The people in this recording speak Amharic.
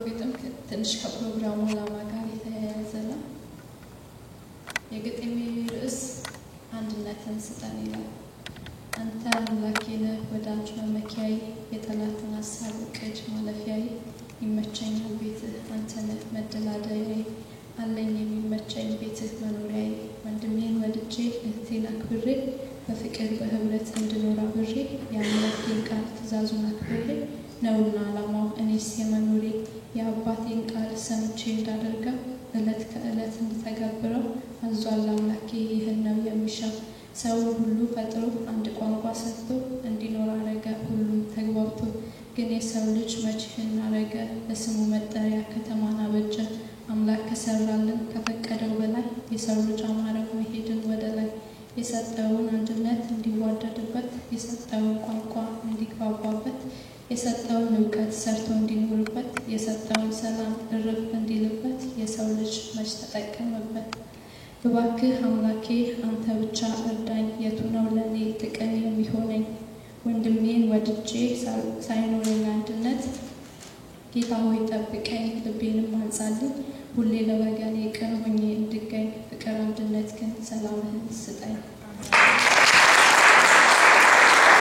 ቤትም ትንሽ ከፕሮግራሙ ዓላማ ጋር የተያያዘ ነው። የግጥሜ ርዕስ አንድነትን ስጠን ይላል። አንተ አምላኬ ነህ ወዳጅ መመኪያዬ፣ የጠላትን ሐሳብ እቅድ ማለፊያዬ። ይመቸኛል ቤትህ አንተ ነህ መደላደያዬ፣ አለኝ የሚመቸኝ ቤትህ መኖሪያዬ። ወንድሜን ወድጄ እህቴን አክብሬ፣ በፍቅር በህብረት እንድኖር አብሬ። የአምላኬን ቃል ትእዛዙን አክብሬ ነውና ዓላማው እኔስ የመኖሬ። የአባቴን ቃል ሰምቼ እንዳደርገው ዕለት ከዕለት እንድተገብረው አዟል አምላኬ ይህን ነው የሚሻው። ሰውን ሁሉ ፈጥሮ አንድ ቋንቋ ሰጥቶ እንዲኖር አረገ ሁሉም ተግባብቶ። ግን የሰው ልጅ መች ይህን አረገ? ለስሙ መጠሪያ ከተማን አበጀ። አምላክ ከሰራልን ከፈቀደው በላይ የሰው ልጅ አማረው መሄድን ወደ ላይ። የሰጠውን አንድነት እንዲዋደድበት፣ የሰጠውን ቋንቋ እንዲግባባበት፣ የሰጠውን እውቀት ሰርቶ እንዲኖርበት፣ የሰጠውን ሰላም እርፍ እንዲልበት የሰው ልጅ መች ተጠቀመበት? እባክህ አምላኬ አንተ ብቻ እርዳኝ፣ የቱ ነው ለኔ ጥቅም የሚሆነኝ? ወንድሜን ወድጄ ሳይኖረኝ አንድነት፣ ጌታ ሆይ ጠብቀኝ ልቤንም አንጻልኝ። ሁሌ ለወገኔ ቅን